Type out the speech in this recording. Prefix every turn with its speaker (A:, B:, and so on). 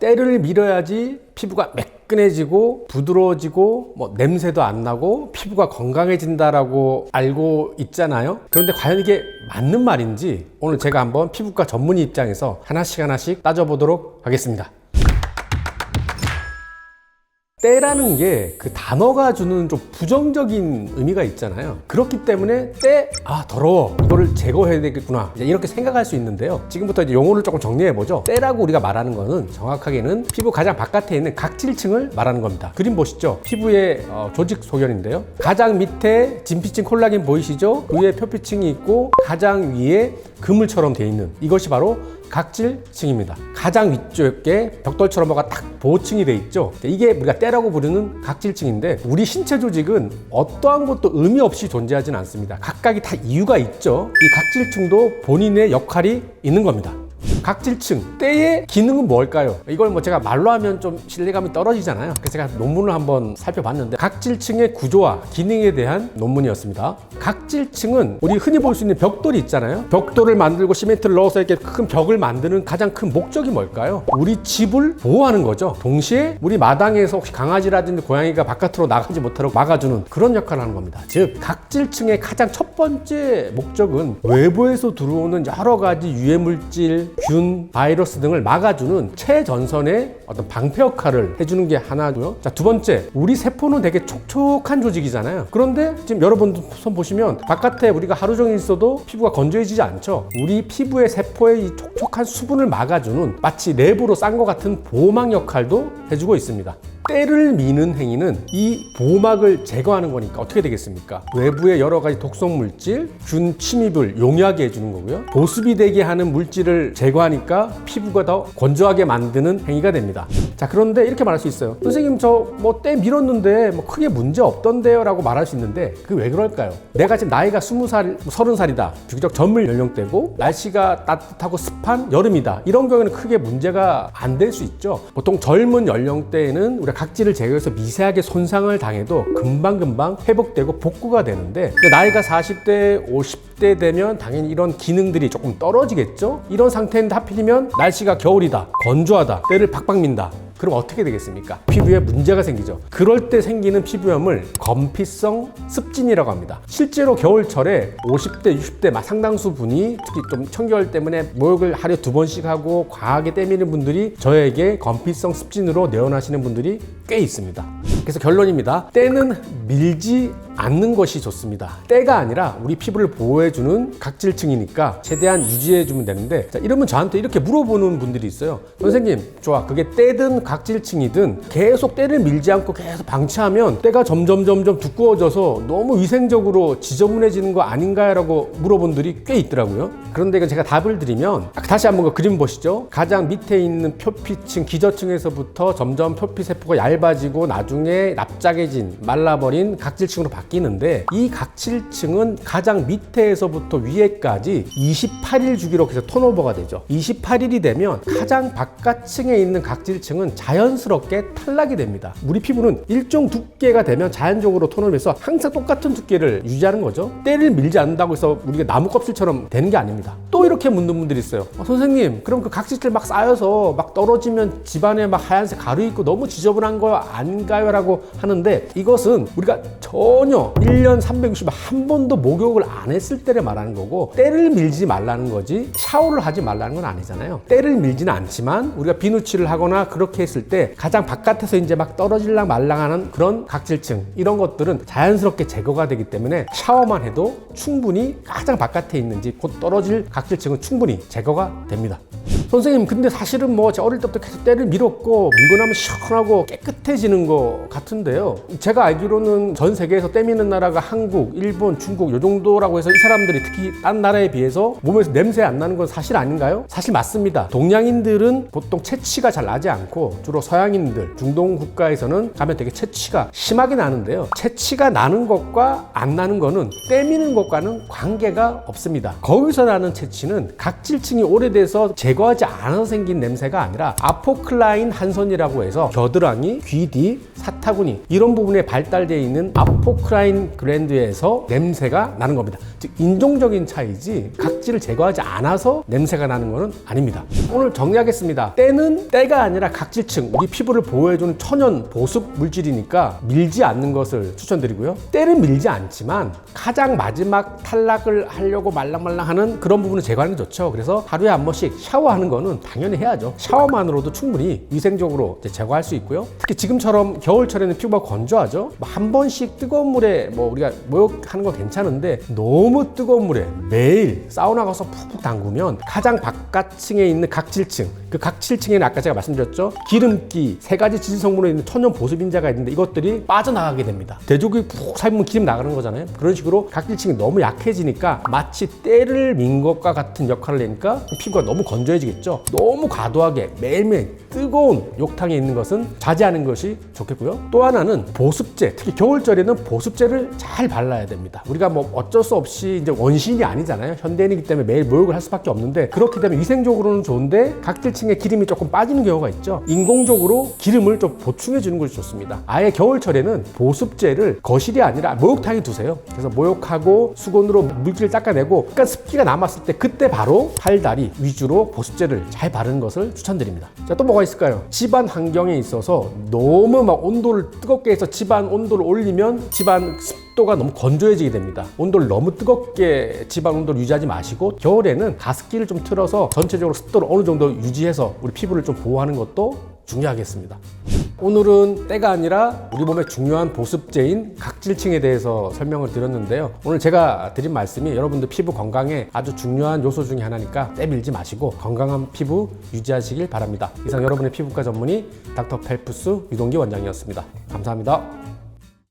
A: 때를 밀어야지 피부가 매끈해지고 부드러워지고 뭐 냄새도 안 나고 피부가 건강해진다라고 알고 있잖아요. 그런데 과연 이게 맞는 말인지 오늘 제가 한번 피부과 전문의 입장에서 하나씩 따져보도록 하겠습니다. 때라는 게 그 단어가 주는 좀 부정적인 의미가 있잖아요. 그렇기 때문에 때, 더러워, 이거를 제거해야 되겠구나, 이렇게 생각할 수 있는데요. 지금부터 이제 용어를 조금 정리해보죠. 때라고 우리가 말하는 거는 정확하게는 피부 가장 바깥에 있는 각질층을 말하는 겁니다. 그림 보시죠. 피부의 조직 소견인데요. 가장 밑에 진피층 콜라겐 보이시죠? 그 위에 표피층이 있고 가장 위에 그물처럼 돼 있는 이것이 바로 각질층입니다. 가장 위쪽에 벽돌처럼 뭐가 딱 보호층이 돼 있죠. 이게 우리가 때라고 부르는 각질층인데, 우리 신체 조직은 어떠한 것도 의미 없이 존재하지는 않습니다. 각각이 다 이유가 있죠. 이 각질층도 본인의 역할이 있는 겁니다. 각질층, 때의 기능은 뭘까요? 이걸 뭐 제가 말로 하면 좀 신뢰감이 떨어지잖아요. 그래서 제가 논문을 한번 살펴봤는데 각질층의 구조와 기능에 대한 논문이었습니다. 각질층은 우리 흔히 볼 수 있는 벽돌이 있잖아요. 벽돌을 만들고 시멘트를 넣어서 이렇게 큰 벽을 만드는 가장 큰 목적이 뭘까요? 우리 집을 보호하는 거죠. 동시에 우리 마당에서 혹시 강아지라든지 고양이가 바깥으로 나가지 못하도록 막아주는 그런 역할을 하는 겁니다. 즉 각질층의 가장 첫 번째 목적은 외부에서 들어오는 여러 가지 유해물질, 균, 바이러스 등을 막아주는 최전선의 어떤 방패 역할을 해주는 게 하나고요. 자, 두 번째, 우리 세포는 되게 촉촉한 조직이잖아요. 그런데 지금 여러분 손 보시면 바깥에 우리가 하루 종일 있어도 피부가 건조해지지 않죠. 우리 피부의 세포의 이 촉촉한 수분을 막아주는 마치 랩으로 싼 것 같은 보호막 역할도 해주고 있습니다. 때를 미는 행위는 이 보호막을 제거하는 거니까 어떻게 되겠습니까? 외부의 여러 가지 독성 물질, 균 침입을 용이하게 해주는 거고요. 보습이 되게 하는 물질을 제거하니까 피부가 더 건조하게 만드는 행위가 됩니다. 자, 그런데 이렇게 말할 수 있어요. 선생님, 저 뭐 때 밀었는데 뭐 크게 문제 없던데요? 라고 말할 수 있는데 그게 왜 그럴까요? 내가 지금 나이가 20살, 30살이다. 비교적 젊은 연령대고 날씨가 따뜻하고 습한 여름이다. 이런 경우에는 크게 문제가 안 될 수 있죠. 보통 젊은 연령대에는 우리가 각질을 제거해서 미세하게 손상을 당해도 금방금방 회복되고 복구가 되는데, 나이가 40대, 50대 되면 당연히 이런 기능들이 조금 떨어지겠죠? 이런 상태인데 하필이면 날씨가 겨울이다, 건조하다, 때를 팍팍 민다. 그럼 어떻게 되겠습니까? 피부에 문제가 생기죠. 그럴 때 생기는 피부염을 건피성 습진이라고 합니다. 실제로 겨울철에 50대, 60대 상당수 분이 특히 좀 청결 때문에 목욕을 하루에 2번씩 하고 과하게 때미는 분들이 저에게 건피성 습진으로 내원하시는 분들이 꽤 있습니다. 그래서 결론입니다. 때는 밀지 않는 것이 좋습니다. 때가 아니라 우리 피부를 보호해주는 각질층이니까 최대한 유지해주면 되는데, 자, 이러면 저한테 이렇게 물어보는 분들이 있어요. 선생님, 좋아, 그게 때든 각질층이든 계속 때를 밀지 않고 계속 방치하면 때가 점점 두꺼워져서 너무 위생적으로 지저분해지는 거 아닌가요? 라고 물어본 분들이 꽤 있더라고요. 그런데 이건 제가 답을 드리면, 다시 한번 그 그림 보시죠. 가장 밑에 있는 표피층, 기저층에서부터 점점 표피세포가 얇아지고 나중에 납작해진, 말라버린 각질층으로 바뀌는데, 이 각질층은 가장 밑에서부터 위에까지 28일 주기로 해서 턴오버가 되죠. 28일이 되면 가장 바깥층에 있는 각질층은 자연스럽게 탈락이 됩니다. 우리 피부는 일정 두께가 되면 자연적으로 톤을 해서 항상 똑같은 두께를 유지하는 거죠. 때를 밀지 않는다고 해서 우리가 나무 껍질처럼 되는 게 아닙니다. 또 이렇게 묻는 분들이 있어요. 선생님, 그럼 그 각질들 막 쌓여서 막 떨어지면 집안에 막 하얀색 가루 있고 너무 지저분한 거 아닌가요? 라고 하는데, 이것은 우리가 전혀 1년 360일 한 번도 목욕을 안 했을 때를 말하는 거고, 때를 밀지 말라는 거지 샤워를 하지 말라는 건 아니잖아요. 때를 밀지는 않지만 우리가 비누칠을 하거나 그렇게 했을 때 가장 바깥에서 이제 막 떨어질랑 말랑하는 그런 각질층, 이런 것들은 자연스럽게 제거가 되기 때문에 샤워만 해도 충분히 가장 바깥에 있는지 곧 떨어질 각질층은 충분히 제거가 됩니다. 선생님, 근데 사실은 뭐 제가 어릴 때부터 계속 때를 밀었고 밀고 나면 시원하고 깨끗해지는 것 같은데요. 제가 알기로는 전 세계에서 때 미는 나라가 한국, 일본, 중국 요 정도라고 해서 이 사람들이 특히 딴 나라에 비해서 몸에서 냄새 안 나는 건 사실 아닌가요? 사실 맞습니다. 동양인들은 보통 체취가 잘 나지 않고 주로 서양인들, 중동 국가에서는 가면 되게 체취가 심하게 나는데요. 체취가 나는 것과 안 나는 거는 때 미는 것과는 관계가 없습니다. 거기서 나는 체취는 각질층이 오래돼서 제거하지 않아서 생긴 냄새가 아니라 아포클라인 한선이라고 해서 겨드랑이, 귀 뒤, 사타구니 이런 부분에 발달되어 있는 아포크라인 글랜드에서 냄새가 나는 겁니다. 즉 인종적인 차이지 각질을 제거하지 않아서 냄새가 나는 것은 아닙니다. 오늘 정리하겠습니다. 때는 때가 아니라 각질층, 우리 피부를 보호해주는 천연 보습 물질이니까 밀지 않는 것을 추천드리고요. 때는 밀지 않지만 가장 마지막 탈락을 하려고 말랑말랑하는 그런 부분을 제거하는 게 좋죠. 그래서 하루에 한 번씩 샤워하는 거는 당연히 해야죠. 샤워만으로도 충분히 위생적으로 제거할 수 있고요. 특히 지금처럼 겨울철에는 피부가 건조하죠. 한 번씩 뜨거운 물에 우리가 목욕하는 건 괜찮은데 너무 뜨거운 물에 매일 사우나 가서 푹푹 담그면 가장 바깥층에 있는 각질층, 그 각질층에는 아까 제가 말씀드렸죠. 기름기, 3가지 지질 성분에 있는 천연 보습인자가 있는데 이것들이 빠져나가게 됩니다. 돼지고기 푹 삶으면 기름 나가는 거잖아요. 그런 식으로 각질층이 너무 약해지니까 마치 때를 민 것과 같은 역할을 내니까 피부가 너무 건조해지겠죠. 너무 과도하게 매일매일 뜨거운 욕탕에 있는 것은 자제하는 것이 좋겠고요. 또 하나는 보습제, 특히 겨울철에는 보습제를 잘 발라야 됩니다. 우리가 어쩔 수 없이 이제 원신이 아니잖아요. 현대인이기 때문에 매일 목욕을 할 수밖에 없는데 그렇게 되면 위생적으로는 좋은데 각질층에 기름이 조금 빠지는 경우가 있죠. 인공적으로 기름을 좀 보충해 주는 것이 좋습니다. 아예 겨울철에는 보습제를 거실이 아니라 목욕탕에 두세요. 그래서 목욕하고 수건으로 물기를 닦아내고 약간 습기가 남았을 때 그때 바로 팔, 다리 위주로 보습제를 잘 바르는 것을 추천드립니다. 자, 또 뭐가 있을까요? 집안 환경에 있어서 너무 온도를 뜨겁게 해서 집안 온도를 올리면 집안 습도가 너무 건조해지게 됩니다. 온도를 너무 뜨겁게 집안 온도를 유지하지 마시고 겨울에는 가습기를 좀 틀어서 전체적으로 습도를 어느 정도 유지해서 우리 피부를 좀 보호하는 것도 중요하겠습니다. 오늘은 때가 아니라 우리 몸의 중요한 보습제인 각질층에 대해서 설명을 드렸는데요. 오늘 제가 드린 말씀이 여러분들 피부 건강에 아주 중요한 요소 중에 하나니까 때 밀지 마시고 건강한 피부 유지하시길 바랍니다. 이상 여러분의 피부과 전문의 닥터 펠프스 유동기 원장이었습니다. 감사합니다.